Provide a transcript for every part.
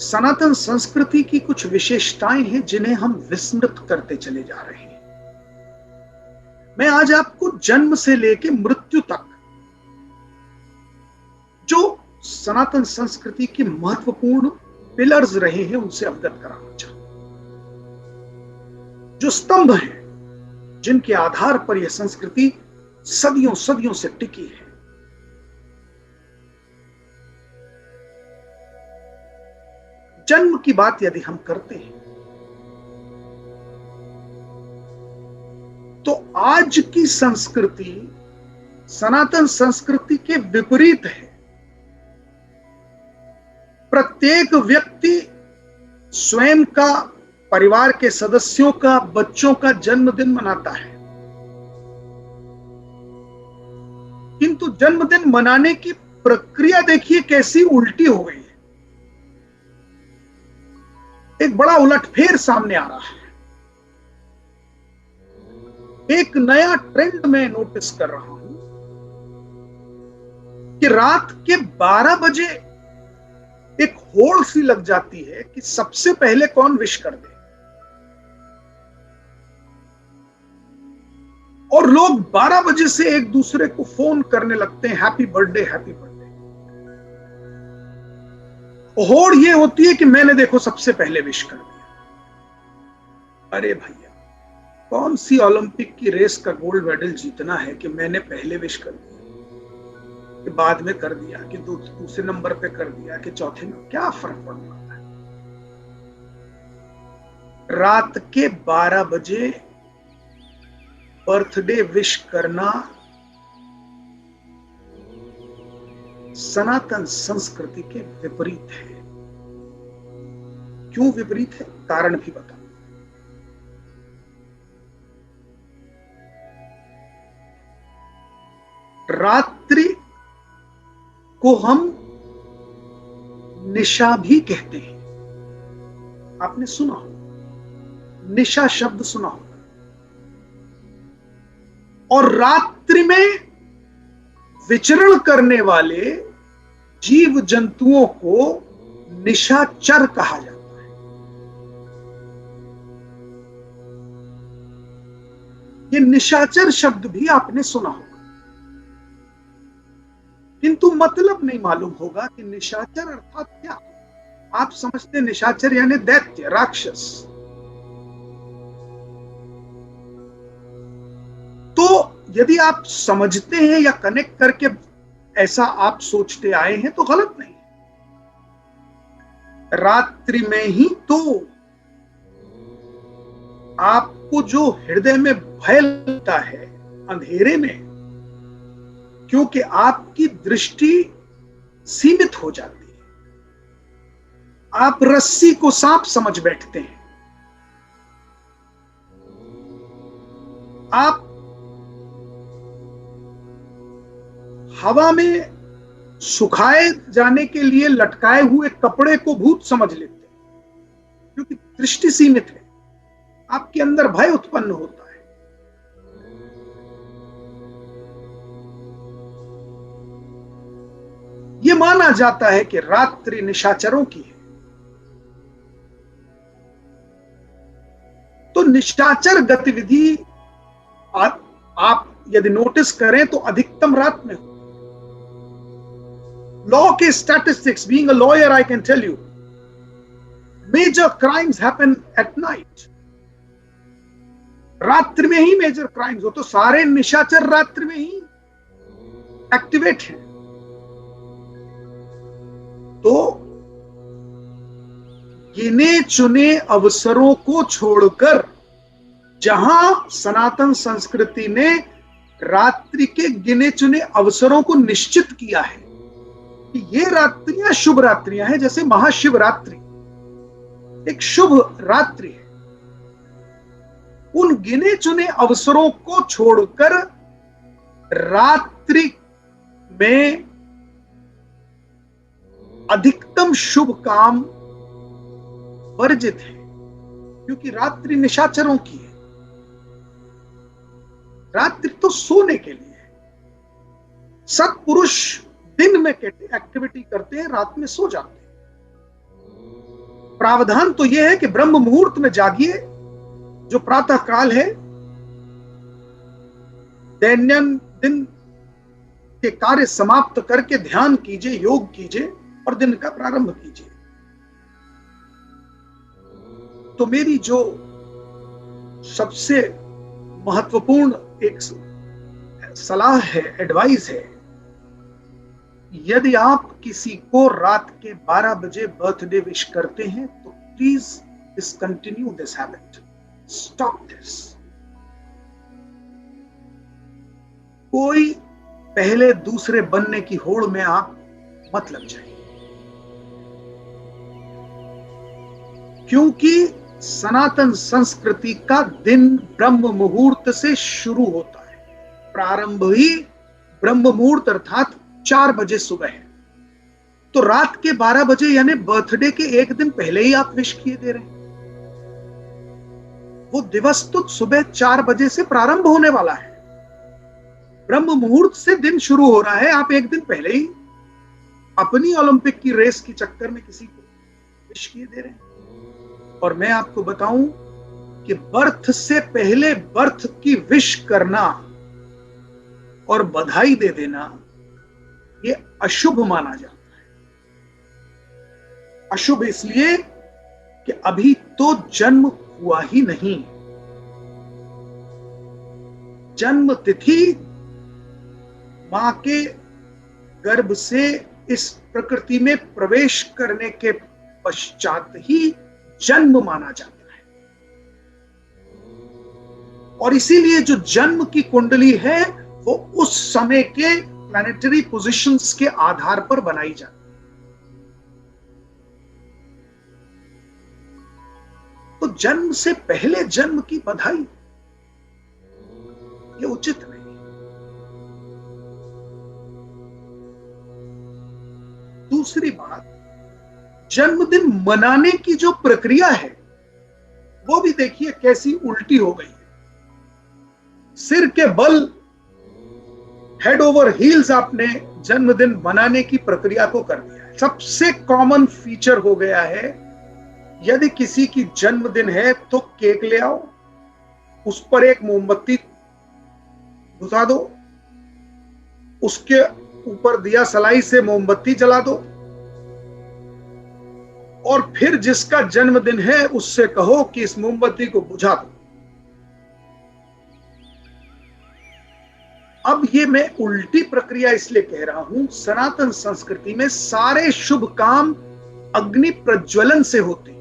सनातन संस्कृति की कुछ विशेषताएं हैं जिन्हें हम विस्मृत करते चले जा रहे हैं। मैं आज आपको जन्म से लेकर मृत्यु तक जो सनातन संस्कृति के महत्वपूर्ण पिलर्स रहे हैं उनसे अवगत कराना चाहूंगा। जो स्तंभ हैं जिनके आधार पर यह संस्कृति सदियों सदियों से टिकी है। जन्म की बात यदि हम करते हैं तो आज की संस्कृति सनातन संस्कृति के विपरीत है। प्रत्येक व्यक्ति स्वयं का, परिवार के सदस्यों का, बच्चों का जन्मदिन मनाता है, किंतु जन्मदिन मनाने की प्रक्रिया देखिए कैसी उल्टी हो गई है। एक बड़ा उलटफेर सामने आ रहा है। एक नया ट्रेंड मैं नोटिस कर रहा हूं कि रात के 12 बजे एक होड़ सी लग जाती है कि सबसे पहले कौन विश कर दे, और लोग 12 बजे से एक दूसरे को फोन करने लगते हैं, हैप्पी बर्थडे हैप्पी बर्थडे। होड़ ये होती है कि मैंने देखो सबसे पहले विश कर दिया। अरे भैया, कौन सी ओलंपिक की रेस का गोल्ड मेडल जीतना है कि मैंने पहले विश कर दिया, कि बाद में कर दिया, कि दूसरे नंबर पे कर दिया, कि चौथे नंबर, क्या फर्क पड़ता है। रात के 12 बजे बर्थडे विश करना सनातन संस्कृति के विपरीत है। क्यों विपरीत है, कारण भी बताऊं। रात्रि को हम निशा भी कहते हैं। आपने सुना हो, निशा शब्द सुना होगा। और रात्रि में विचरण करने वाले जीव जंतुओं को निशाचर कहा जाता है। ये निशाचर शब्द भी आपने सुना होगा, किंतु मतलब नहीं मालूम होगा कि निशाचर अर्थात क्या। आप समझते निशाचर यानी दैत्य, राक्षस। तो यदि आप समझते हैं या कनेक्ट करके ऐसा आप सोचते आए हैं तो गलत नहीं। रात्रि में ही तो आपको जो हृदय में भय लगता है अंधेरे में, क्योंकि आपकी दृष्टि सीमित हो जाती है, आप रस्सी को सांप समझ बैठते हैं, आप हवा में सुखाए जाने के लिए लटकाए हुए कपड़े को भूत समझ लेते हैं, क्योंकि दृष्टि सीमित है, आपके अंदर भय उत्पन्न होता है। यह माना जाता है कि रात्रि निशाचरों की है। तो निशाचर गतिविधि आप यदि नोटिस करें तो अधिकतम रात में हो। लॉ के statistics, being a lawyer I can tell you, major crimes happen at night. रात्रि में ही मेजर क्राइम्स हो, तो सारे निशाचर रात्रि में ही एक्टिवेट हैं। तो गिने चुने अवसरों को छोड़कर जहां सनातन संस्कृति ने रात्रि के गिने चुने अवसरों को निश्चित किया है कि ये रात्रियां शुभ रात्रियां हैं, जैसे महाशिवरात्रि एक शुभ रात्रि है, उन गिने चुने अवसरों को छोड़कर रात्रि में अधिकतम शुभ काम वर्जित है, क्योंकि रात्रि निशाचरों की है। रात्रि तो सोने के लिए है। सत्पुरुष दिन में एक्टिविटी करते हैं, रात में सो जाते हैं। प्रावधान तो यह है कि ब्रह्म मुहूर्त में जागिए, जो प्रातः काल है, दैनंदिन के कार्य समाप्त करके ध्यान कीजिए, योग कीजिए और दिन का प्रारंभ कीजिए। तो मेरी जो सबसे महत्वपूर्ण एक सलाह है, एडवाइस है, यदि आप किसी को रात के 12 बजे बर्थडे विश करते हैं तो please discontinue this habit, stop this. कोई पहले दूसरे बनने की होड़ में आप मत लग जाइए, क्योंकि सनातन संस्कृति का दिन ब्रह्म मुहूर्त से शुरू होता है। प्रारंभ ही ब्रह्म मुहूर्त अर्थात 4 बजे सुबह है। तो रात के 12 बजे यानी बर्थडे के एक दिन पहले ही आप विश किए दे रहे हैं। वो दिवस तो सुबह 4 बजे से प्रारंभ होने वाला है, ब्रह्म मुहूर्त से दिन शुरू हो रहा है। आप एक दिन पहले ही अपनी ओलंपिक की रेस के चक्कर में किसी को विश किए दे रहे हैं। और मैं आपको बताऊं कि बर्थ से पहले बर्थ की विश करना और बधाई दे देना ये अशुभ माना जाता है। अशुभ इसलिए कि अभी तो जन्म हुआ ही नहीं। जन्म तिथि मां के गर्भ से इस प्रकृति में प्रवेश करने के पश्चात ही जन्म माना जाता है। और इसीलिए जो जन्म की कुंडली है वो उस समय के प्लैनेटरी पोजीशंस के आधार पर बनाई जाती है। तो जन्म से पहले जन्म की बधाई ये उचित नहीं। दूसरी बात, जन्मदिन मनाने की जो प्रक्रिया है वो भी देखिए कैसी उल्टी हो गई है। सिर के बल हेड ओवर हील्स आपने जन्मदिन मनाने की प्रक्रिया को कर दिया है। सबसे कॉमन फीचर हो गया है, यदि किसी की जन्मदिन है तो केक ले आओ, उस पर एक मोमबत्ती बुझा दो, उसके ऊपर दिया सलाई से मोमबत्ती जला दो और फिर जिसका जन्मदिन है उससे कहो कि इस मोमबत्ती को बुझा दो। अब ये मैं उल्टी प्रक्रिया इसलिए कह रहा हूं, सनातन संस्कृति में सारे शुभ काम अग्नि प्रज्वलन से होते हैं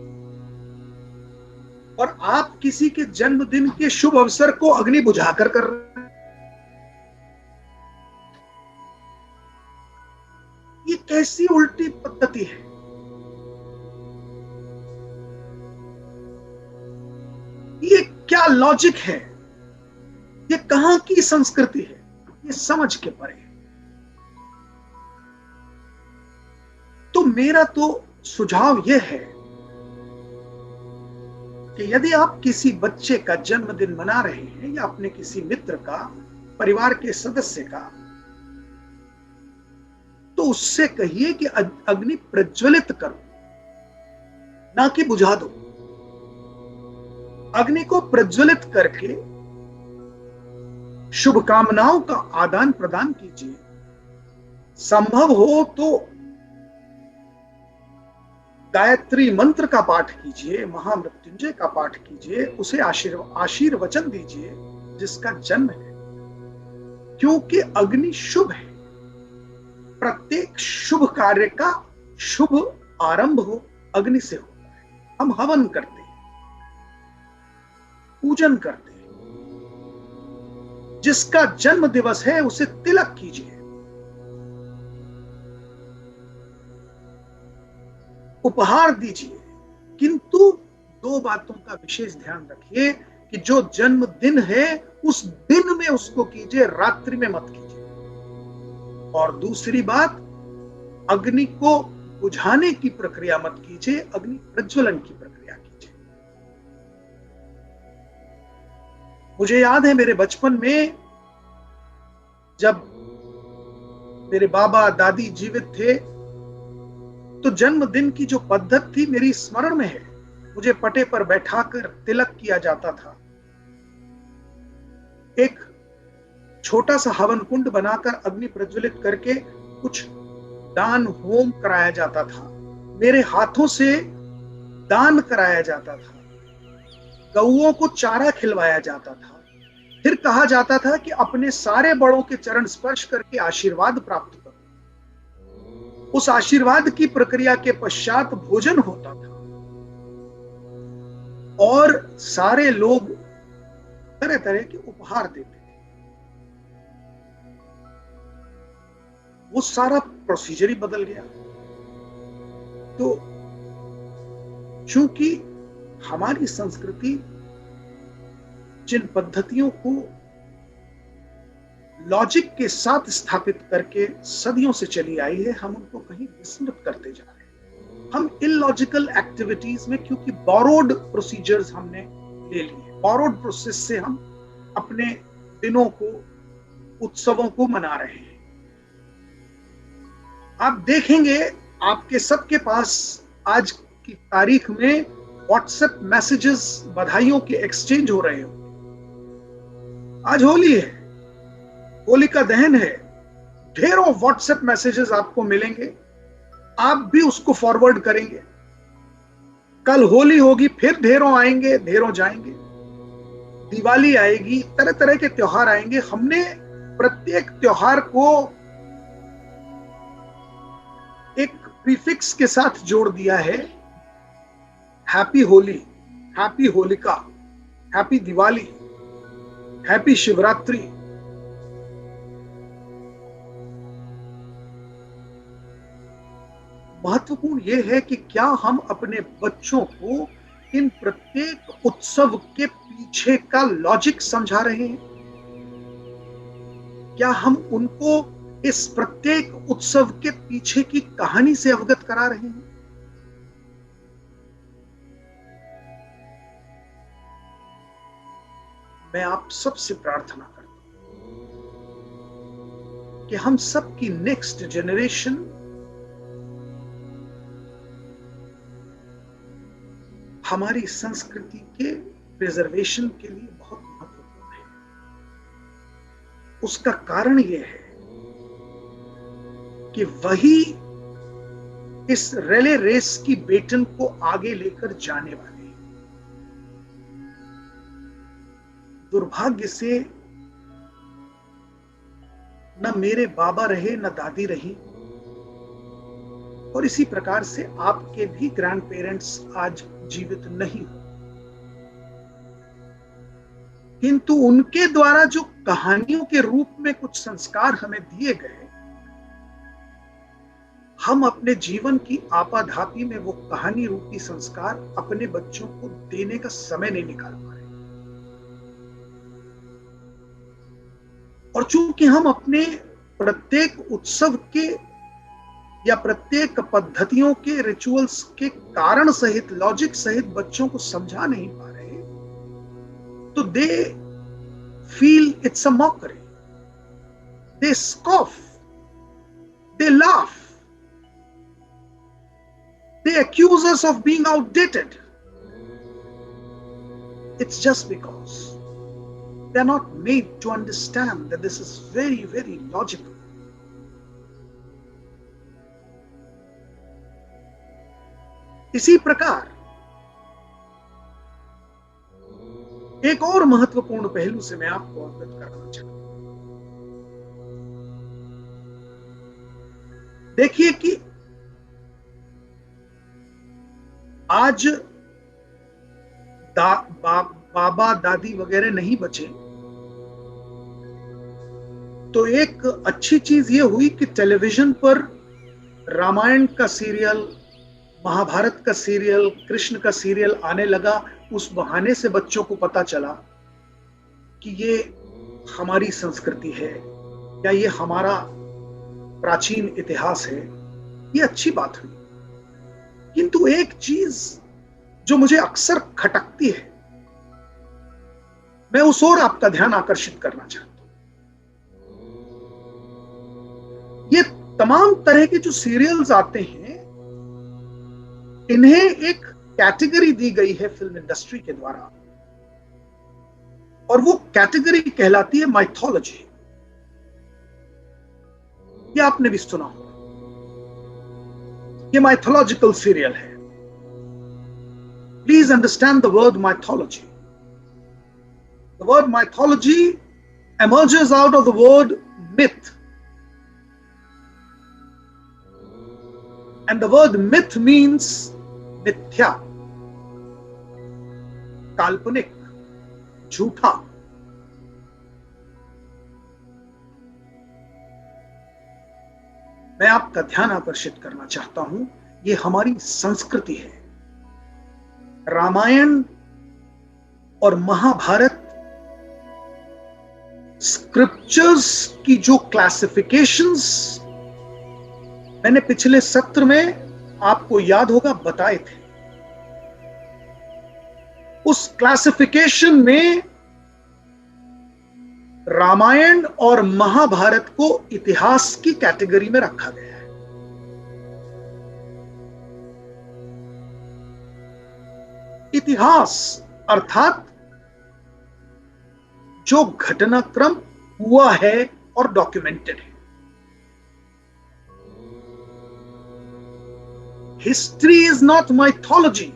और आप किसी के जन्मदिन के शुभ अवसर को अग्नि बुझाकर कर रहे हैं। ये कैसी उल्टी पद्धति है? ये क्या लॉजिक है? ये कहां की संस्कृति है? ये समझ के परे है। तो मेरा तो सुझाव यह है कि यदि आप किसी बच्चे का जन्मदिन मना रहे हैं या अपने किसी मित्र का, परिवार के सदस्य का, तो उससे कहिए कि अग्नि प्रज्वलित करो, ना कि बुझा दो। अग्नि को प्रज्वलित करके शुभकामनाओं का आदान प्रदान कीजिए। संभव हो तो गायत्री मंत्र का पाठ कीजिए, महामृत्युंजय का पाठ कीजिए, उसे आशीर्वचन दीजिए जिसका जन्म है, क्योंकि अग्नि शुभ है। प्रत्येक शुभ कार्य का शुभ आरंभ हो अग्नि से होता है। हम हवन करते हैं, पूजन करते हैं। जिसका जन्म दिवस है उसे तिलक कीजिए, उपहार दीजिए, किंतु 2 बातों का विशेष ध्यान रखिए कि जो जन्मदिन है उस दिन में उसको कीजिए, रात्रि में मत कीजिए। और दूसरी बात, अग्नि को बुझाने की प्रक्रिया मत कीजिए, अग्नि प्रज्वलन की प्रक्रिया कीजिए। मुझे याद है मेरे बचपन में जब मेरे बाबा दादी जीवित थे तो जन्मदिन की जो पद्धति थी मेरी स्मरण में है। मुझे पटे पर बैठाकर तिलक किया जाता था, एक छोटा सा हवन कुंड बनाकर अग्नि प्रज्वलित करके कुछ दान होम कराया जाता था, मेरे हाथों से दान कराया जाता था, गौओं को चारा खिलवाया जाता था। फिर कहा जाता था कि अपने सारे बड़ों के चरण स्पर्श करके आशीर्वाद प्राप्त करो। उस आशीर्वाद की प्रक्रिया के पश्चात भोजन होता था और सारे लोग तरह तरह के उपहार देते थे। वो सारा प्रोसीजर ही बदल गया। तो चूंकि हमारी संस्कृति जिन पद्धतियों को लॉजिक के साथ स्थापित करके सदियों से चली आई है, हम उनको कहीं विस्मृत करते जा रहे हैं। हम इलॉजिकल एक्टिविटीज में, क्योंकि बोरोड प्रोसीजर्स हमने ले लिए, बोरोड प्रोसेस से हम अपने दिनों को, उत्सवों को मना रहे हैं। आप देखेंगे आपके सबके पास आज की तारीख में व्हाट्सएप मैसेजेस, बधाइयों के एक्सचेंज हो रहे हो। आज होली है, होलिका दहन है, ढेरों व्हाट्सएप मैसेजेस आपको मिलेंगे, आप भी उसको फॉरवर्ड करेंगे। कल होली होगी, फिर ढेरों आएंगे, ढेरों जाएंगे। दिवाली आएगी, तरह तरह के त्योहार आएंगे। हमने प्रत्येक त्योहार को एक प्रीफिक्स के साथ जोड़ दिया है, happy Holi, happy Holika, happy Diwali, happy Shivratri. महत्वपूर्ण यह है कि क्या हम अपने बच्चों को इन प्रत्येक उत्सव के पीछे का लॉजिक समझा रहे हैं? क्या हम उनको इस प्रत्येक उत्सव के पीछे की कहानी से अवगत करा रहे हैं? मैं आप सबसे प्रार्थना करता हूं कि हम सबकी नेक्स्ट जनरेशन हमारी संस्कृति के प्रिजर्वेशन के लिए बहुत महत्वपूर्ण है। उसका कारण यह है कि वही इस रिले रेस की बेटन को आगे लेकर जाने वाले हैं। दुर्भाग्य से न मेरे बाबा रहे, न दादी रही, और इसी प्रकार से आपके भी ग्रैंड पेरेंट्स आज जीवित नहीं हो, किंतु उनके द्वारा जो कहानियों के रूप में कुछ संस्कार हमें दिए गए, हम अपने जीवन की आपाधापी में वो कहानी रूपी संस्कार अपने बच्चों को देने का समय नहीं निकाल पा रहे। और चूंकि हम अपने प्रत्येक उत्सव के या प्रत्येक पद्धतियों के, रिचुअल्स के कारण सहित, लॉजिक सहित बच्चों को समझा नहीं पा रहे, तो they feel it's a mockery, they scoff, they laugh, they accuse us of being outdated. It's just because they're not made to understand that this is very, very logical. इसी प्रकार एक और महत्वपूर्ण पहलू से मैं आपको अवगत करना चाहता हूं। देखिए कि आज बाबा दादी वगैरह नहीं बचे, तो एक अच्छी चीज ये हुई कि टेलीविजन पर रामायण का सीरियल, महाभारत का सीरियल, कृष्ण का सीरियल आने लगा। उस बहाने से बच्चों को पता चला कि ये हमारी संस्कृति है या ये हमारा प्राचीन इतिहास है। ये अच्छी बात हुई, किंतु एक चीज जो मुझे अक्सर खटकती है, मैं उस ओर आपका ध्यान आकर्षित करना चाहता हूं। ये तमाम तरह के जो सीरियल्स आते हैं, इन्हें एक कैटेगरी दी गई है फिल्म इंडस्ट्री के द्वारा, और वो कैटेगरी कहलाती है माइथोलॉजी। ये आपने भी सुना होगा, ये माइथोलॉजिकल सीरियल है। Please understand the word mythology. The word mythology emerges out of the word myth, and the word myth means मिथ्या, काल्पनिक, झूठा। मैं आपका ध्यान आकर्षित करना चाहता हूं, ये हमारी संस्कृति है। रामायण और महाभारत स्क्रिप्चर्स की जो क्लासिफिकेशंस मैंने पिछले सत्र में आपको याद होगा बताए थे, उस क्लासिफिकेशन में रामायण और महाभारत को इतिहास की कैटेगरी में रखा गया है। इतिहास अर्थात जो घटनाक्रम हुआ है और डॉक्यूमेंटेड है। History is not mythology,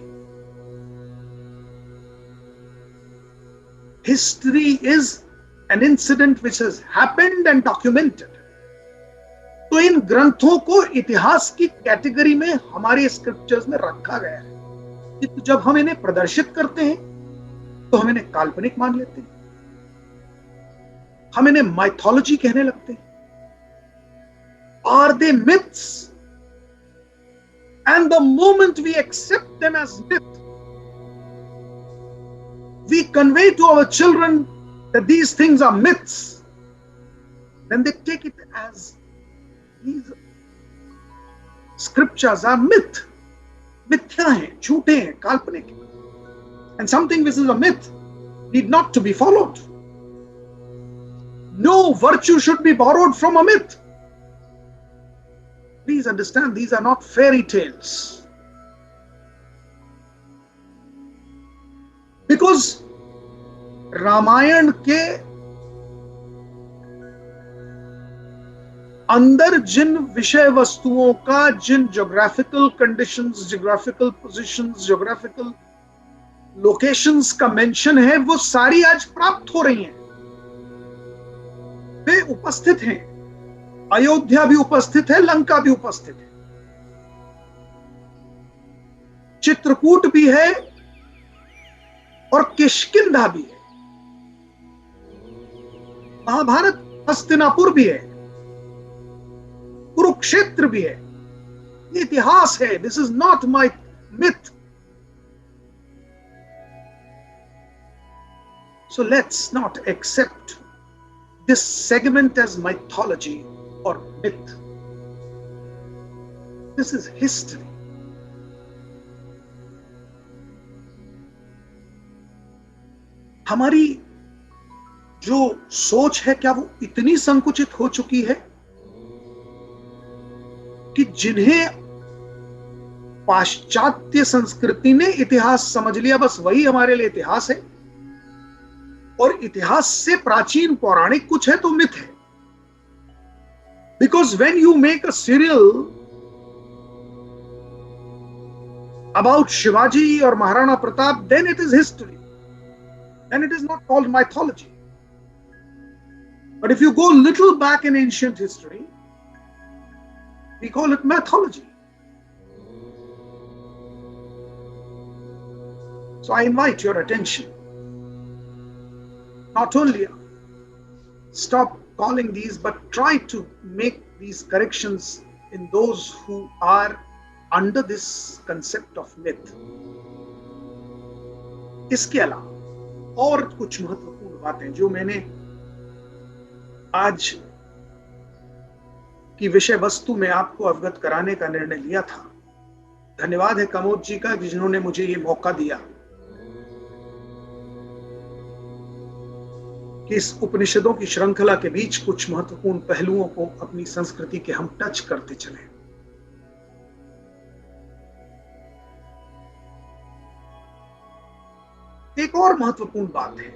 history is an incident which has happened and documented. तो इन ग्रंथों को इतिहास की कैटेगरी में हमारे स्क्रिप्चर्स में रखा गया है। तो जब हम इन्हें प्रदर्शित करते हैं तो हम इन्हें काल्पनिक मान लेते हैं, हम इन्हें माइथोलॉजी कहने लगते हैं। Are they myths? And the moment we accept them as myth, we convey to our children that these things are myths, then they take it as these scriptures are myth, मिथ्या हैं, झूठे हैं, काल्पनिक हैं। And something which is a myth need not to be followed. No virtue should be borrowed from a myth. Please understand, these are not fairy tales. Because रामायण के अंदर जिन विषय वस्तुओं का, जिन geographical conditions, geographical positions, geographical locations का mention है, वो सारी आज प्राप्त हो रही हैं, वे उपस्थित हैं। अयोध्या भी उपस्थित है, लंका भी उपस्थित है, चित्रकूट भी है और किष्किंधा भी है। महाभारत, हस्तिनापुर भी है, कुरुक्षेत्र भी है। ये इतिहास है। This is not my myth. So let's not accept this segment as mythology or myth. This is history. हमारी जो सोच है, क्या वो इतनी संकुचित हो चुकी है कि जिन्हें पाश्चात्य संस्कृति ने इतिहास समझ लिया, बस वही हमारे लिए इतिहास है, और इतिहास से प्राचीन पौराणिक कुछ है तो मिथ है। Because when you make a serial about Shivaji और Maharana Pratap, then it is history, then it is not called mythology. But if you go little back in ancient history, we call it mythology. So I invite your attention. Not only stop calling these, but try to make these corrections in those who are under this concept of myth. इसके अलावा और कुछ महत्वपूर्ण बातें जो मैंने आज की विषय वस्तु में आपको अवगत कराने का निर्णय लिया था। धन्यवाद है कमोद जी का, जिन्होंने मुझे ये मौका दिया कि इस उपनिषदों की श्रृंखला के बीच कुछ महत्वपूर्ण पहलुओं को अपनी संस्कृति के हम टच करते चले। एक और महत्वपूर्ण बात है,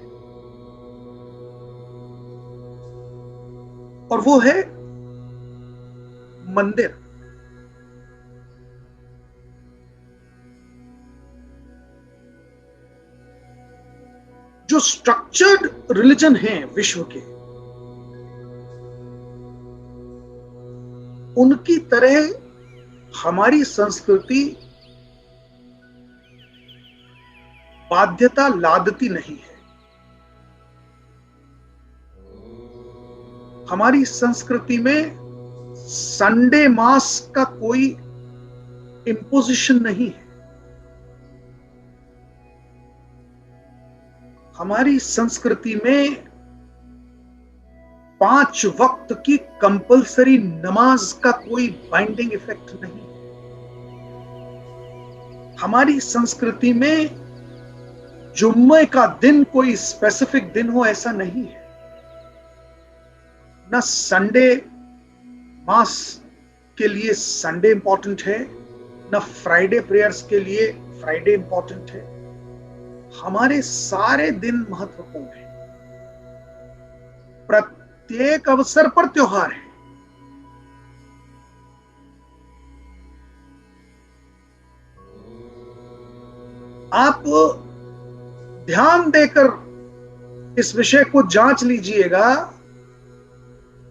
और वो है मंदिर। जो स्ट्रक्चर्ड रिलीजन है विश्व के, उनकी तरह हमारी संस्कृति बाध्यता लादती नहीं है। हमारी संस्कृति में संडे मास का कोई इंपोजिशन नहीं है। हमारी संस्कृति में 5 वक्त की कंपलसरी नमाज का कोई बाइंडिंग इफेक्ट नहीं है। हमारी संस्कृति में जुम्मे का दिन कोई स्पेसिफिक दिन हो, ऐसा नहीं है। ना संडे मास के लिए संडे इंपॉर्टेंट है, ना फ्राइडे प्रेयर्स के लिए फ्राइडे इंपॉर्टेंट है। हमारे सारे दिन महत्वपूर्ण हैं। प्रत्येक अवसर पर त्योहार है। आप ध्यान देकर इस विषय को जांच लीजिएगा,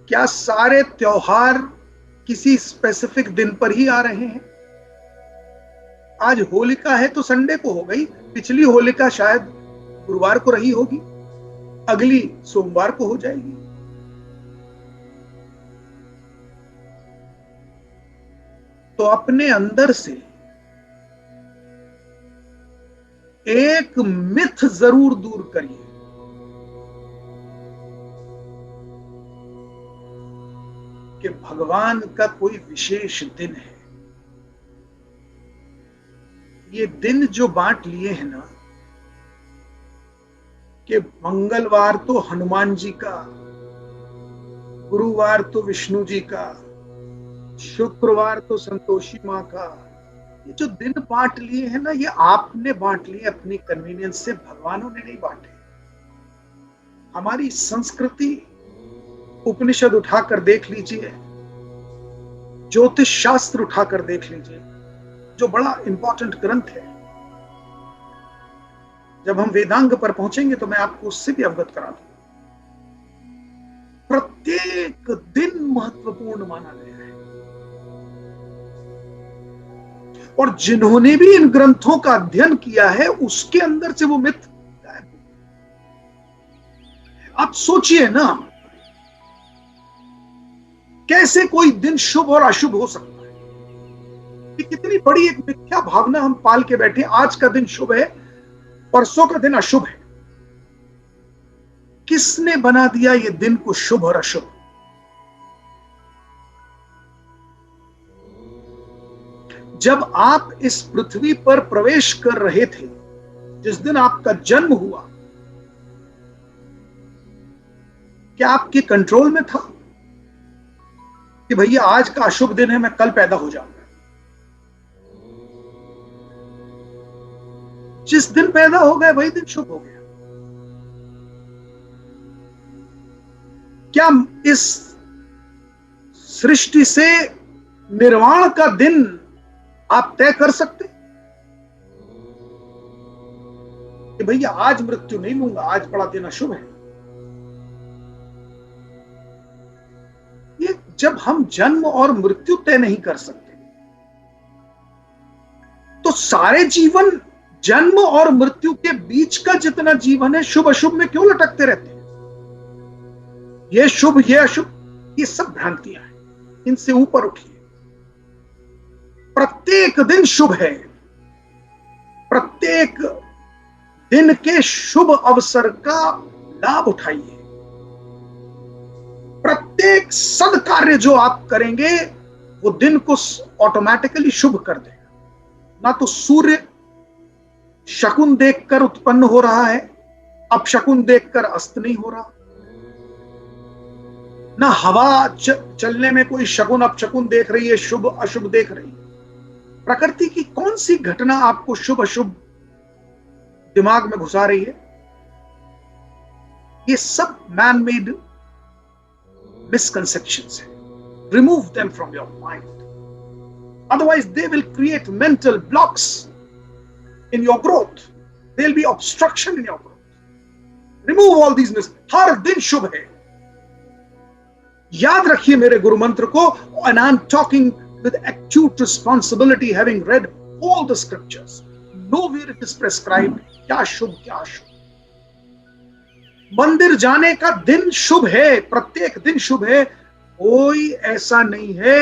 क्या सारे त्योहार किसी स्पेसिफिक दिन पर ही आ रहे हैं? आज होलिका है तो संडे को हो गई, पिछली होलिका शायद गुरुवार को रही होगी, अगली सोमवार को हो जाएगी। तो अपने अंदर से एक मिथ जरूर दूर करिए कि भगवान का कोई विशेष दिन है। ये दिन जो बांट लिए हैं ना, कि मंगलवार तो हनुमान जी का, गुरुवार तो विष्णु जी का, शुक्रवार तो संतोषी मां का, ये जो दिन बांट लिए हैं ना, ये आपने बांट लिए अपनी कन्वीनियंस से, भगवानों ने नहीं बांटे। हमारी संस्कृति, उपनिषद उठाकर देख लीजिए, ज्योतिष शास्त्र उठाकर देख लीजिए, जो बड़ा इंपॉर्टेंट ग्रंथ है। जब हम वेदांग पर पहुंचेंगे तो मैं आपको उससे भी अवगत करा दूंगा। प्रत्येक दिन महत्वपूर्ण माना गया है, और जिन्होंने भी इन ग्रंथों का अध्ययन किया है उसके अंदर से वो मिथ गायब। आप सोचिए ना, कैसे कोई दिन शुभ और अशुभ हो सकता है? ये कितनी बड़ी एक मिथ्या भावना हम पाल के बैठे। आज का दिन शुभ है, परसों का दिन अशुभ है। किसने बना दिया ये दिन को शुभ और अशुभ? जब आप इस पृथ्वी पर प्रवेश कर रहे थे, जिस दिन आपका जन्म हुआ, क्या आपके कंट्रोल में था कि भैया आज का अशुभ दिन है, मैं कल पैदा हो जाऊंगा? जिस दिन पैदा हो गए वही दिन शुभ हो गया। क्या इस सृष्टि से निर्वाण का दिन आप तय कर सकते कि भैया आज मृत्यु नहीं लूंगा, आज बड़ा दिन अशुभ है? ये जब हम जन्म और मृत्यु तय नहीं कर सकते, तो सारे जीवन जन्म और मृत्यु के बीच का जितना जीवन है, शुभ अशुभ में क्यों लटकते रहते हैं? ये शुभ, ये अशुभ, ये सब भ्रांतियां हैं। इनसे ऊपर उठिए। प्रत्येक दिन शुभ है। प्रत्येक दिन के शुभ अवसर का लाभ उठाइए। प्रत्येक सद्कार्य जो आप करेंगे वो दिन को ऑटोमेटिकली शुभ कर देगा। ना तो सूर्य शकुन देखकर उत्पन्न हो रहा है, अपशकुन देखकर अस्त नहीं हो रहा। ना हवा चलने में कोई शकुन अपशकुन देख रही है, शुभ अशुभ देख रही है। प्रकृति की कौन सी घटना आपको शुभ अशुभ दिमाग में घुसा रही है, ये सब मैन मेड misconceptions है. Remove them from your mind. Otherwise, they will create mental blocks in your growth. There will be obstruction in your growth. Remove all these हर दिन शुभ है. याद रखिए मेरे गुरु मंत्र को. And I'm talking with acute responsibility, having read all the scriptures. Nowhere it is prescribed क्या शुभ क्या अशुभ. मंदिर जाने का दिन शुभ है, प्रत्येक दिन शुभ है. कोई ऐसा नहीं है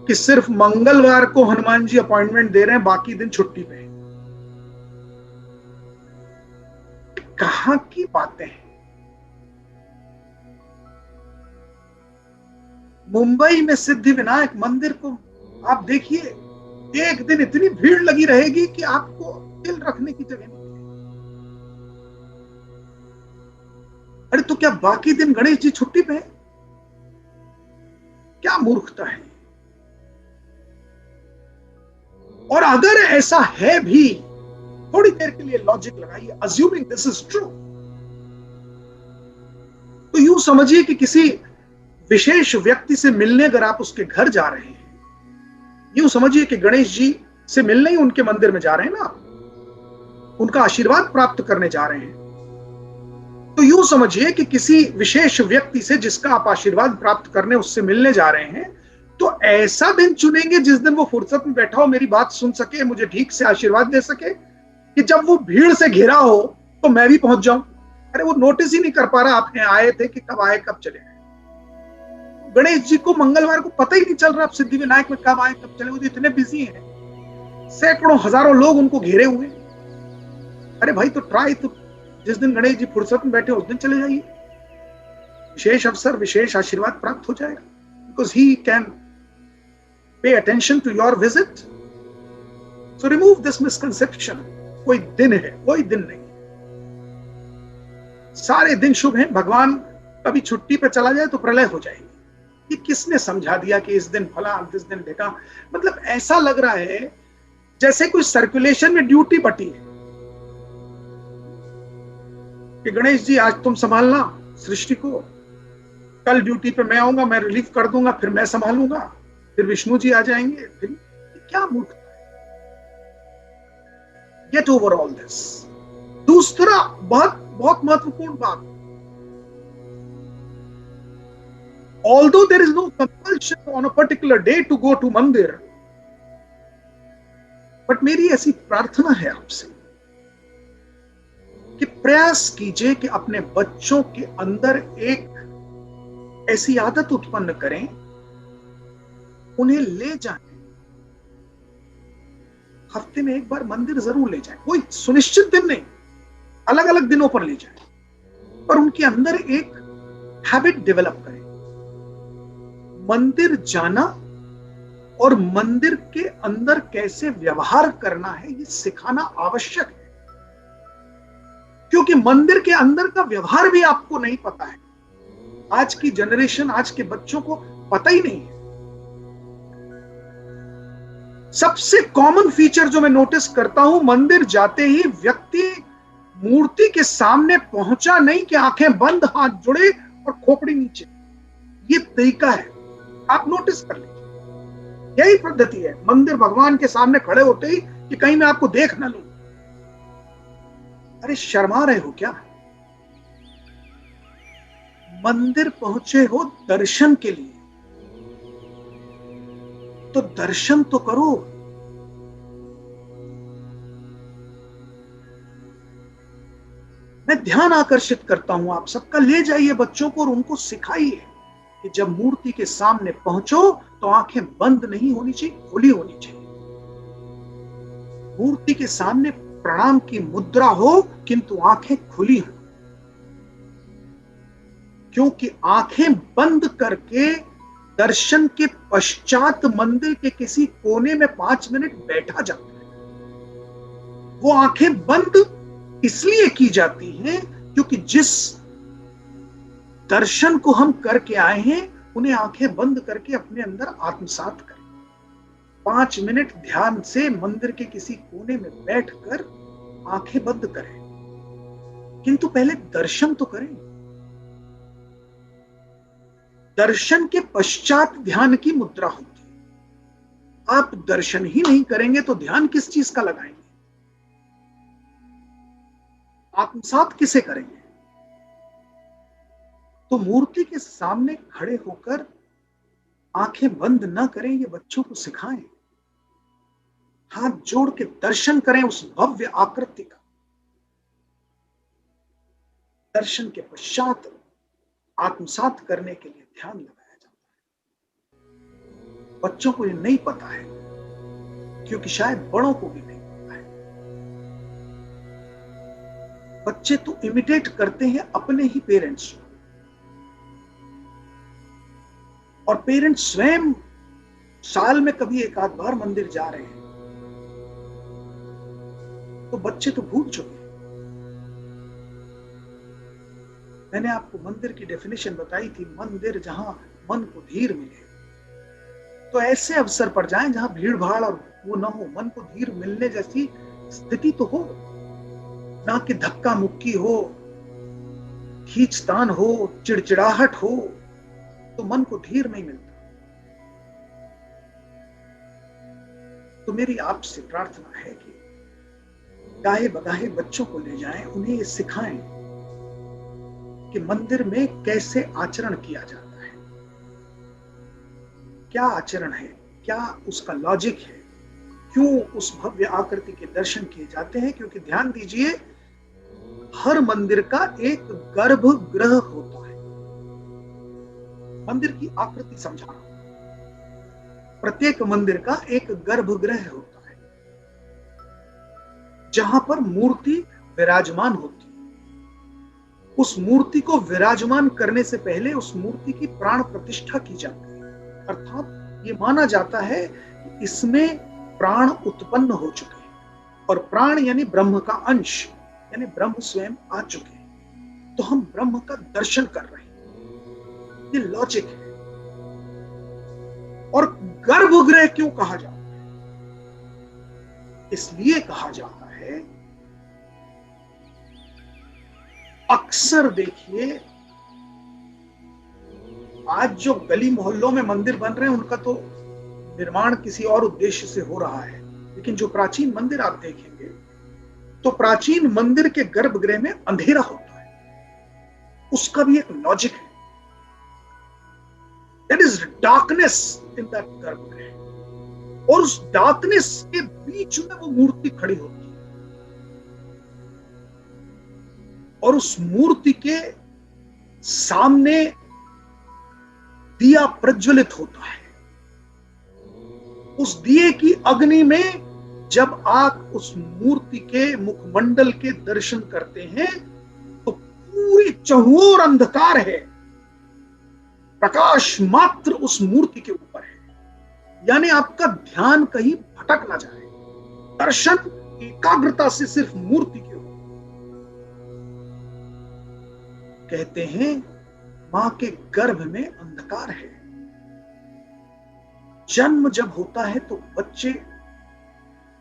कि सिर्फ मंगलवार को हनुमान जी अपॉइंटमेंट दे रहे हैं, बाकी दिन छुट्टी पे है. कहां की बातें हैं. मुंबई में सिद्धि विनायक मंदिर को आप देखिए, एक दिन इतनी भीड़ लगी रहेगी कि आपको दिल रखने की जगह नहीं. अरे तो क्या बाकी दिन गणेश जी छुट्टी पे है? क्या मूर्खता है. और अगर ऐसा है भी, थोड़ी देर के लिए लॉजिक लगाइए, अज्यूमिंग दिस इज ट्रू, तो यूं समझिए कि किसी विशेष व्यक्ति से मिलने अगर आप उसके घर जा रहे हैं, यूं समझिए कि गणेश जी से मिलने ही उनके मंदिर में जा रहे हैं ना, उनका आशीर्वाद प्राप्त करने जा रहे हैं. तो यूं समझिए कि किसी विशेष व्यक्ति से जिसका आप आशीर्वाद प्राप्त करने उससे मिलने जा रहे हैं, तो ऐसा दिन चुनेंगे जिस दिन वो फुर्सत में बैठा हो, मेरी बात सुन सके, मुझे ठीक से आशीर्वाद दे सके, कि जब वो भीड़ से घिरा हो तो मैं भी पहुंच जाऊं. अरे वो नोटिस ही नहीं कर पा रहा आप यहाँ आए थे कि कब आए कब चले गए. गणेश जी को मंगलवार को पता ही नहीं चल रहा आप सिद्धि विनायक में कब आए कब चले. वो तो इतने बिजी हैं, सैकड़ों हजारों लोग उनको घेरे हुए. अरे भाई तो ट्राई, तो जिस दिन गणेश जी फुर्सत में बैठे उस दिन चले जाइए, विशेष अवसर विशेष आशीर्वाद प्राप्त हो जाएगा. Because he can pay attention to your visit. So remove this misconception. कोई दिन है, कोई दिन नहीं. सारे दिन शुभ हैं. भगवान कभी छुट्टी पे चला जाए तो प्रलय हो जाएगी. ये किसने समझा दिया कि इस दिन फला इस दिन ढेका. मतलब ऐसा लग रहा है जैसे कोई सर्कुलेशन में ड्यूटी बटी है कि गणेश जी आज तुम संभालना सृष्टि को, कल ड्यूटी पे मैं आऊंगा, मैं रिलीफ कर दूंगा, फिर मैं संभालूंगा, फिर विष्णु जी आ जाएंगे. फिर क्या मूर्खता है. Get over all this. दूसरा बहुत बहुत महत्वपूर्ण बात, although there is no compulsion on a particular day to go to मंदिर, बट मेरी ऐसी प्रार्थना है आपसे कि प्रयास कीजिए कि अपने बच्चों के अंदर एक ऐसी आदत उत्पन्न करें, उन्हें ले जाएं, हफ्ते में एक बार मंदिर जरूर ले जाएं. कोई सुनिश्चित दिन नहीं, अलग अलग दिनों पर ले जाएं, पर उनके अंदर एक हैबिट डेवलप करें. मंदिर जाना और मंदिर के अंदर कैसे व्यवहार करना है ये सिखाना आवश्यक है. क्योंकि मंदिर के अंदर का व्यवहार भी आपको नहीं पता है. आज की जनरेशन, आज के बच्चों को पता ही नहीं है. सबसे कॉमन फीचर जो मैं नोटिस करता हूं, मंदिर जाते ही व्यक्ति मूर्ति के सामने पहुंचा नहीं कि आंखें बंद, हाथ जुड़े और खोपड़ी नीचे. ये तरीका है, आप नोटिस कर लीजिए. यही पद्धति है. मंदिर भगवान के सामने खड़े होते ही कि कहीं मैं आपको देख ना लूं. अरे शर्मा रहे हो क्या? मंदिर पहुंचे हो दर्शन के लिए, तो दर्शन तो करो. मैं ध्यान आकर्षित करता हूं आप सबका. ले जाइए बच्चों को और उनको सिखाइए कि जब मूर्ति के सामने पहुंचो तो आंखें बंद नहीं होनी चाहिए, खुली होनी चाहिए. मूर्ति के सामने प्रणाम की मुद्रा हो किंतु आंखें खुली हो. क्योंकि आंखें बंद करके दर्शन के पश्चात मंदिर के किसी कोने में 5 मिनट बैठा जाता है. वो आंखें बंद इसलिए की जाती हैं क्योंकि जिस दर्शन को हम करके आए हैं उन्हें आंखें बंद करके अपने अंदर आत्मसात करें. 5 मिनट ध्यान से मंदिर के किसी कोने में बैठकर आंखें बंद करें, किंतु पहले दर्शन तो करें। दर्शन के पश्चात ध्यान की मुद्रा होती है। आप दर्शन ही नहीं करेंगे तो ध्यान किस चीज का लगाएंगे? आत्मसात किसे करेंगे? तो मूर्ति के सामने खड़े होकर आंखें बंद न करें, ये बच्चों को सिखाएं। हाथ जोड़ के दर्शन करें उस भव्य आकृति का। दर्शन के पश्चात आत्मसात करने के लिए ध्यान लगाया जाता है। बच्चों को ये नहीं पता है, क्योंकि शायद बड़ों को भी नहीं पता है। बच्चे तो इमिटेट करते हैं अपने ही पेरेंट्स को, और पेरेंट्स स्वयं साल में कभी एक आध बार मंदिर जा रहे हैं, तो बच्चे तो भूल चुके हैं। मैंने आपको मंदिर की डेफिनेशन बताई थी, मंदिर जहां मन को धीर मिले। तो ऐसे अवसर पर जाएं जहां भीड़ भाड़ और वो ना हो, मन को धीर मिलने जैसी स्थिति तो हो, ना कि धक्का मुक्की हो, खींचतान हो, चिड़चिड़ाहट हो, तो मन को धीर नहीं मिलता। तो मेरी आपसे प्रार्थना है कि गाहे बगाहे बच्चों को ले जाएं, उन्हें ये सिखाएं कि मंदिर में कैसे आचरण किया जाता है, क्या आचरण है, क्या उसका लॉजिक है, क्यों उस भव्य आकृति के दर्शन किए जाते हैं। क्योंकि ध्यान दीजिए, हर मंदिर का एक गर्भगृह होता है। मंदिर की आकृति समझाना, प्रत्येक मंदिर का एक गर्भगृह होता है, जहां पर मूर्ति विराजमान होती है। उस मूर्ति को विराजमान करने से पहले उस मूर्ति की प्राण प्रतिष्ठा की जाती है, अर्थात ये माना जाता है कि इसमें प्राण उत्पन्न हो चुके हैं, और प्राण यानी ब्रह्म का अंश, यानी ब्रह्म स्वयं आ चुके हैं। तो हम ब्रह्म का दर्शन कर रहे हैं, ये लॉजिक है। और गर्भगृह क्यों कहा जाता है? इसलिए कहा जाता है, अक्सर देखिए आज जो गली मोहल्लों में मंदिर बन रहे हैं उनका तो निर्माण किसी और उद्देश्य से हो रहा है, लेकिन जो प्राचीन मंदिर आप देखेंगे तो प्राचीन मंदिर के गर्भगृह में अंधेरा होता है। उसका भी एक लॉजिक है। There is darkness in that गर्भगृह, और उस डार्कनेस के बीच में वो मूर्ति खड़ी होती है, और उस मूर्ति के सामने दिया प्रज्वलित होता है। उस दिए की अग्नि में जब आप उस मूर्ति के मुखमंडल के दर्शन करते हैं तो पूरी चहुओर अंधकार है, प्रकाश मात्र उस मूर्ति के ऊपर है। यानी आपका ध्यान कहीं भटक ना जाए, दर्शन एकाग्रता से सिर्फ मूर्ति के ऊपर। कहते हैं मां के गर्भ में अंधकार है। जन्म जब होता है तो बच्चे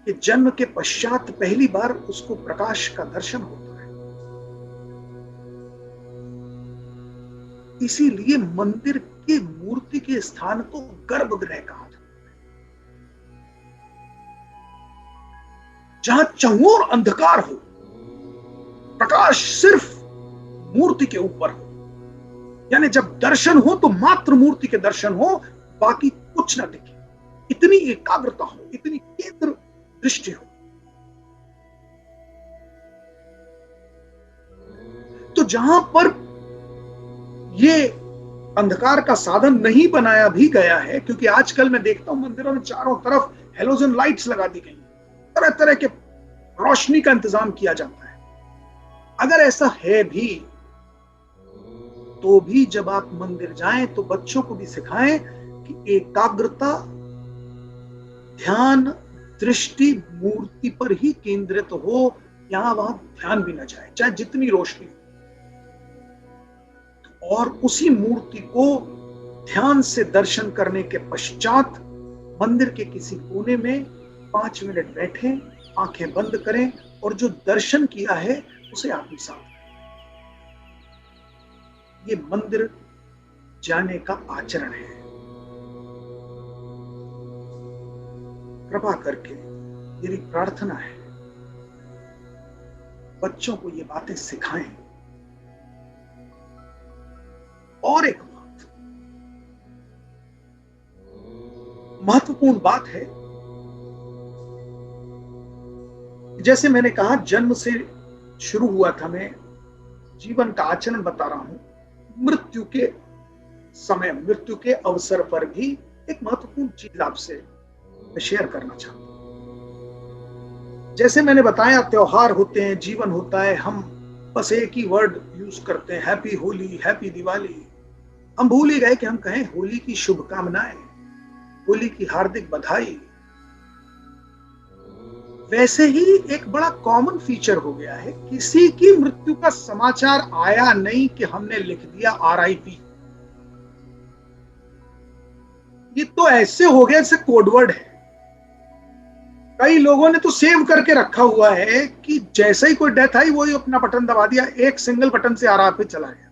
के जन्म के पश्चात पहली बार उसको प्रकाश का दर्शन होता है। इसीलिए मंदिर की मूर्ति के स्थान को गर्भगृह कहा जाता है, जहां चहुओर अंधकार हो, प्रकाश सिर्फ मूर्ति के ऊपर हो। यानी जब दर्शन हो तो मात्र मूर्ति के दर्शन हो, बाकी कुछ ना दिखे। इतनी एकाग्रता हो, इतनी केंद्र दृष्टि हो। तो जहां पर ये अंधकार का साधन नहीं बनाया भी गया है, क्योंकि आजकल मैं देखता हूं मंदिरों में चारों तरफ हेलोजन लाइट्स लगा दी गई, तरह तरह के रोशनी का इंतजाम किया जाता है। अगर ऐसा है भी तो भी जब आप मंदिर जाएं तो बच्चों को भी सिखाएं कि एकाग्रता, ध्यान, दृष्टि मूर्ति पर ही केंद्रित हो, यहां वहां ध्यान भी न जाए, चाहे जितनी रोशनी हो। और उसी मूर्ति को ध्यान से दर्शन करने के पश्चात मंदिर के किसी कोने में 5 मिनट बैठें आंखें बंद करें और जो दर्शन किया है उसे आत्मसात करें। ये मंदिर जाने का आचरण है। कृपा करके मेरी प्रार्थना है, बच्चों को ये बातें सिखाएं। और एक बात, महत्वपूर्ण बात है, जैसे मैंने कहा जन्म से शुरू हुआ था, मैं जीवन का आचरण बता रहा हूं, मृत्यु के समय, मृत्यु के अवसर पर भी एक महत्वपूर्ण चीज आपसे मैं शेयर करना चाहता हूं। जैसे मैंने बताया, त्योहार होते हैं, जीवन होता है, हम बस एक ही वर्ड यूज करते हैं, हैप्पी होली, हैप्पी दिवाली। हम भूल ही गए कि हम कहें होली की शुभकामनाएं, होली की हार्दिक बधाई। वैसे ही एक बड़ा कॉमन फीचर हो गया है, किसी की मृत्यु का समाचार आया नहीं कि हमने लिख दिया RIP। ये तो ऐसे हो गया जैसे कोडवर्ड है। कई लोगों ने तो सेव करके रखा हुआ है कि जैसे ही कोई डेथ आई वही अपना बटन दबा दिया, एक सिंगल बटन से RIP चला गया,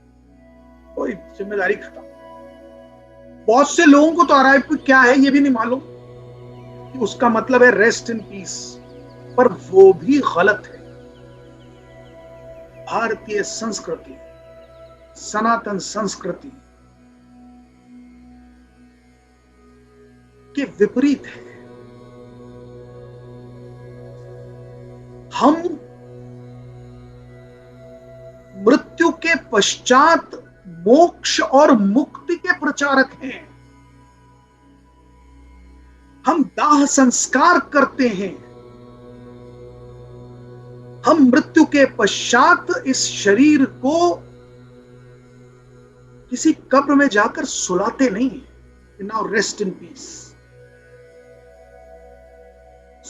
कोई जिम्मेदारी खत्म। बहुत से लोगों को तो RIP क्या है ये भी नहीं मालूम, कि उसका मतलब है रेस्ट इन पीस, पर वो भी गलत है। भारतीय संस्कृति, सनातन संस्कृति के विपरीत है। हम मृत्यु के पश्चात मोक्ष और मुक्ति के प्रचारक हैं। हम दाह संस्कार करते हैं। हम मृत्यु के पश्चात इस शरीर को किसी कब्र में जाकर सुलाते नहीं। Now rest in peace,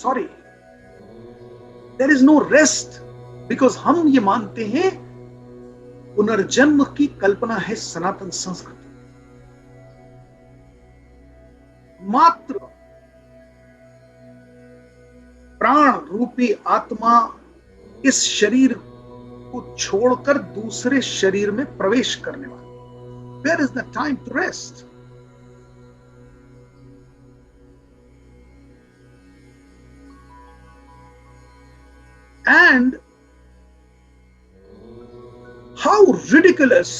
sorry, there is no rest, because हम ये मानते हैं पुनर्जन्म की कल्पना है सनातन संस्कृति। मात्र प्राण रूपी आत्मा इस शरीर को छोड़कर दूसरे शरीर में प्रवेश करने वाला। Where is the time to rest? And how ridiculous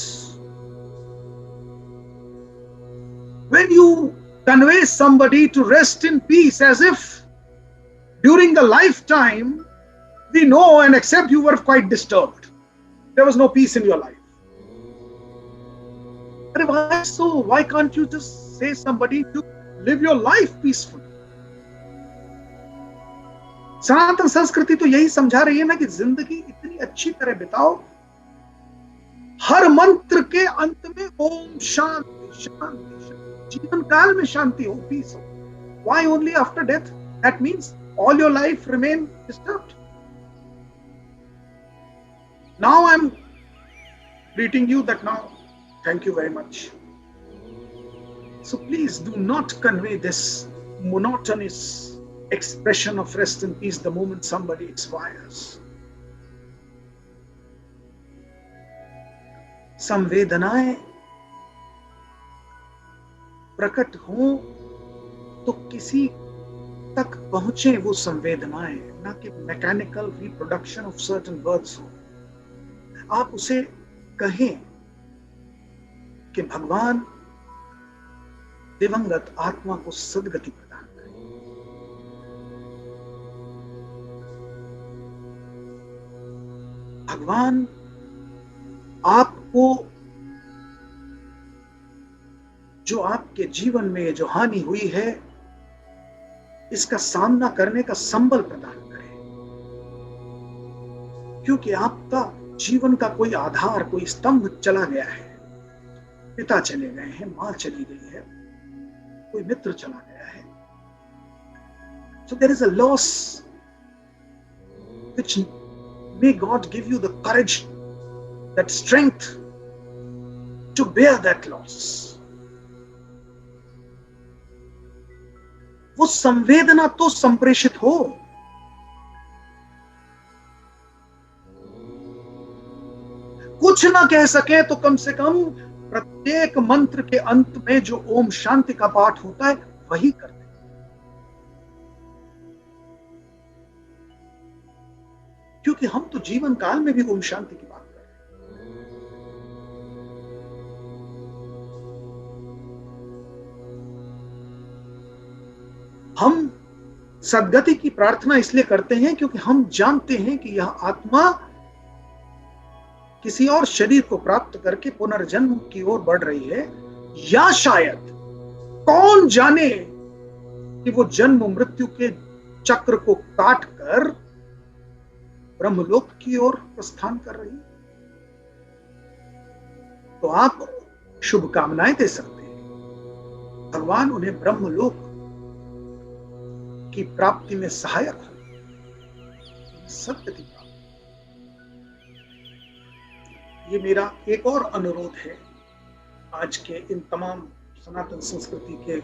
when you convey somebody to rest in peace as if during the lifetime we know and accept you were quite disturbed. There was no peace in your life. Why so? Why can't you just say somebody to live your life peacefully? सनातन संस्कृति तो यही समझा रही है ना कि जिंदगी इतनी अच्छी तरह बिताओ, हर मंत्र के अंत में ओम शांति शांति शांति, जीवन काल में शांति हो, पीस हो। Why only after death? That means all your life remain disturbed. Now I'm greeting you that now, thank you very much. So please do not convey this monotonous expression of rest in peace the moment somebody expires. संवेदनाएं प्रकट हों तो किसी तक पहुंचे वो संवेदनाएं, ना कि mechanical reproduction of certain words हो। आप उसे कहें कि भगवान दिवंगत आत्मा को सद्गति प्रदान करें। भगवान आपको जो आपके जीवन में जो हानि हुई है इसका सामना करने का संबल प्रदान करें, क्योंकि आपका जीवन का कोई आधार, कोई स्तंभ चला गया है। पिता चले गए हैं, मां चली गई है, कोई मित्र चला गया है। So there is a loss which may God give you the courage, that strength to bear that loss. वो संवेदना तो संप्रेषित हो, कुछ ना कह सके तो कम से कम प्रत्येक मंत्र के अंत में जो ओम शांति का पाठ होता है वही करते हैं। क्योंकि हम तो जीवन काल में भी ओम शांति की बात कर रहे हैं। हम सद्गति की प्रार्थना इसलिए करते हैं क्योंकि हम जानते हैं कि यह आत्मा किसी और शरीर को प्राप्त करके पुनर्जन्म की ओर बढ़ रही है, या शायद कौन जाने कि वो जन्म मृत्यु के चक्र को काट कर ब्रह्मलोक की ओर प्रस्थान कर रही है। तो आप शुभकामनाएं दे सकते हैं, भगवान उन्हें ब्रह्मलोक की प्राप्ति में सहायक हो, सत्य की प्राप्ति। ये मेरा एक और अनुरोध है आज के इन तमाम सनातन संस्कृति के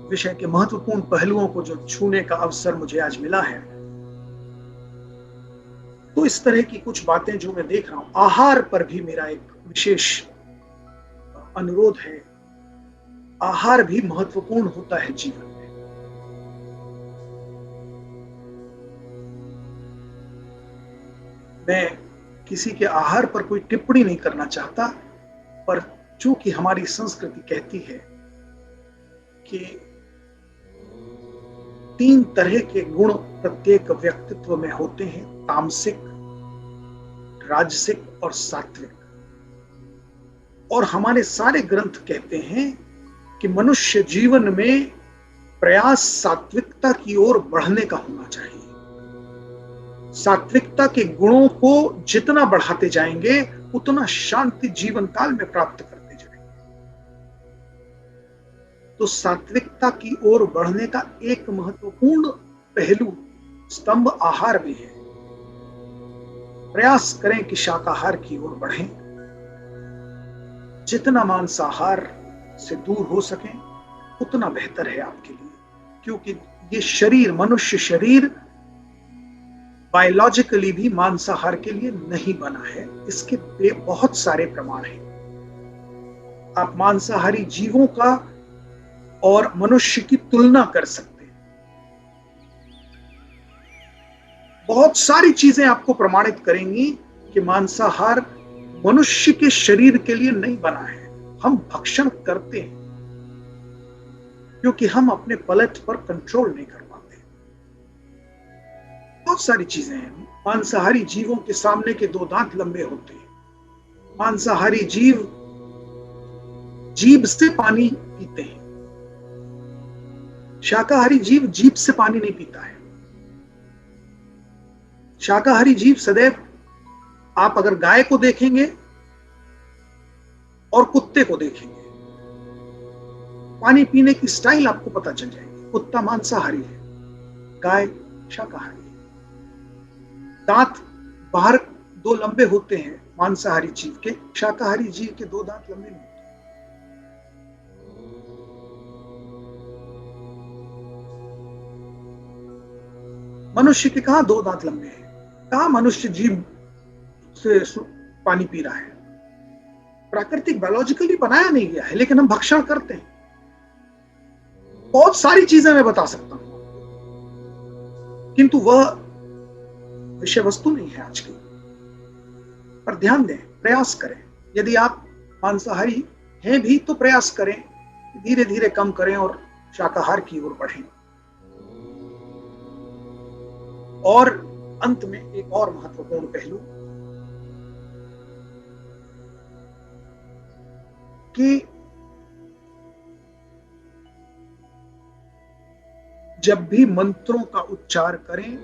विषय के महत्वपूर्ण पहलुओं को जो छूने का अवसर मुझे आज मिला है। तो इस तरह की कुछ बातें जो मैं देख रहा हूं, आहार पर भी मेरा एक विशेष अनुरोध है। आहार भी महत्वपूर्ण होता है जीवन में। मैं किसी के आहार पर कोई टिप्पणी नहीं करना चाहता, पर चूंकि हमारी संस्कृति कहती है कि 3 तरह के गुण प्रत्येक व्यक्तित्व में होते हैं, तामसिक, राजसिक और सात्विक। और हमारे सारे ग्रंथ कहते हैं कि मनुष्य जीवन में प्रयास सात्विकता की ओर बढ़ने का होना चाहिए। सात्विकता के गुणों को जितना बढ़ाते जाएंगे उतना शांति जीवन काल में प्राप्त करते जाएंगे। तो सात्विकता की ओर बढ़ने का एक महत्वपूर्ण पहलू स्तंभ आहार भी है। प्रयास करें कि शाकाहार की ओर बढ़ें, जितना मांसाहार से दूर हो सकें उतना बेहतर है आपके लिए, क्योंकि ये शरीर, मनुष्य शरीर बायोलॉजिकली भी मांसाहार के लिए नहीं बना है। इसके बहुत सारे प्रमाण हैं। आप मांसाहारी जीवों का और मनुष्य की तुलना कर सकते हैं। बहुत सारी चीजें आपको प्रमाणित करेंगी कि मांसाहार मनुष्य के शरीर के लिए नहीं बना है। हम भक्षण करते हैं क्योंकि हम अपने पलट पर कंट्रोल नहीं कर पाते। बहुत सारी चीजें हैं। मांसाहारी जीवों के सामने के 2 दांत लंबे होते हैं। मांसाहारी जीव जीभ से पानी पीते हैं। शाकाहारी जीव जीभ से पानी नहीं पीता है। शाकाहारी जीव सदैव, आप अगर गाय को देखेंगे और कुत्ते को देखेंगे, पानी पीने की स्टाइल आपको पता चल जाएगी। कुत्ता मांसाहारी है, गाय शाकाहारी है। दांत बाहर 2 लंबे होते हैं मांसाहारी जीव के, शाकाहारी जीव के 2 दांत लंबे नहीं होते। मनुष्य के कहां 2 दांत लंबे हैं? कहां मनुष्य जीव से पानी पी रहा है? प्राकृतिक बायोलॉजिकली बनाया नहीं गया है, लेकिन हम भक्षण करते हैं। बहुत सारी चीजें मैं बता सकता हूं, किंतु वह विषय वस्तु नहीं है आज की। पर ध्यान दें, प्रयास करें। यदि आप मांसाहारी हैं भी तो प्रयास करें, धीरे धीरे कम करें और शाकाहार की ओर बढ़ें। और अंत में एक और महत्वपूर्ण पहलू कि जब भी मंत्रों का उच्चार करें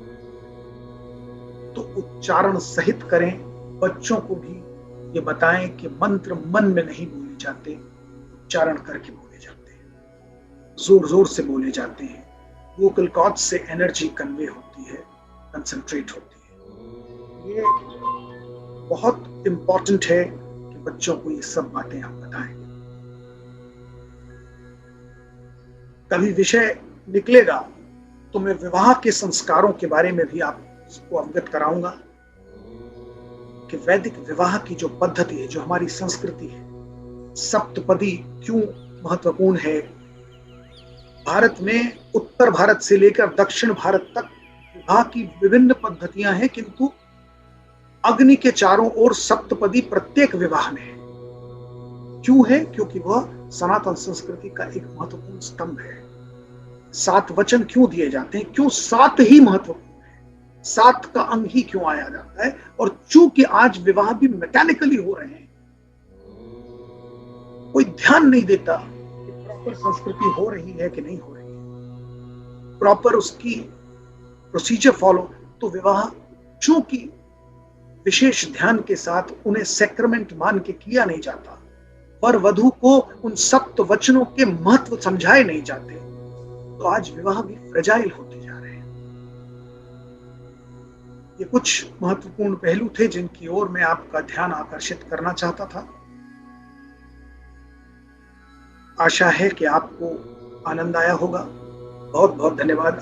तो उच्चारण सहित करें। बच्चों को भी ये बताएं कि मंत्र मन में नहीं बोले जाते, उच्चारण करके बोले जाते हैं, जोर जोर से बोले जाते हैं। वोकल कॉर्ड से एनर्जी कन्वे होती है, कंसंट्रेट होती है। ये बहुत इंपॉर्टेंट है कि बच्चों को ये सब बातें आप बताएं। कभी विषय निकलेगा तो मैं विवाह के संस्कारों के बारे में भी आपको अवगत कराऊंगा कि वैदिक विवाह की जो पद्धति है, जो हमारी संस्कृति है, सप्तपदी क्यों महत्वपूर्ण है। भारत में उत्तर भारत से लेकर दक्षिण भारत तक विवाह की विभिन्न पद्धतियां हैं, किंतु अग्नि के चारों ओर सप्तपदी प्रत्येक विवाह में है। क्यों है? क्योंकि वह सनातन संस्कृति का एक महत्वपूर्ण स्तंभ है। 7 वचन क्यों दिए जाते हैं? क्यों 7 ही महत्वपूर्ण है? 7 का अंग ही क्यों आया जाता है? और चूंकि आज विवाह भी मैकेनिकली हो रहे हैं, कोई ध्यान नहीं देता कि प्रॉपर संस्कृति हो रही है कि नहीं हो रही है, प्रॉपर उसकी प्रोसीजर फॉलो। तो विवाह चूंकि विशेष ध्यान के साथ उन्हें सैक्रमेंट मान के किया नहीं जाता, वर वधु को उन सप्त वचनों के महत्व समझाए नहीं जाते, तो आज विवाह भी फ्रेजाइल होते जा रहे हैं। ये कुछ महत्वपूर्ण पहलू थे जिनकी ओर मैं आपका ध्यान आकर्षित करना चाहता था। आशा है कि आपको आनंद आया होगा। बहुत बहुत धन्यवाद।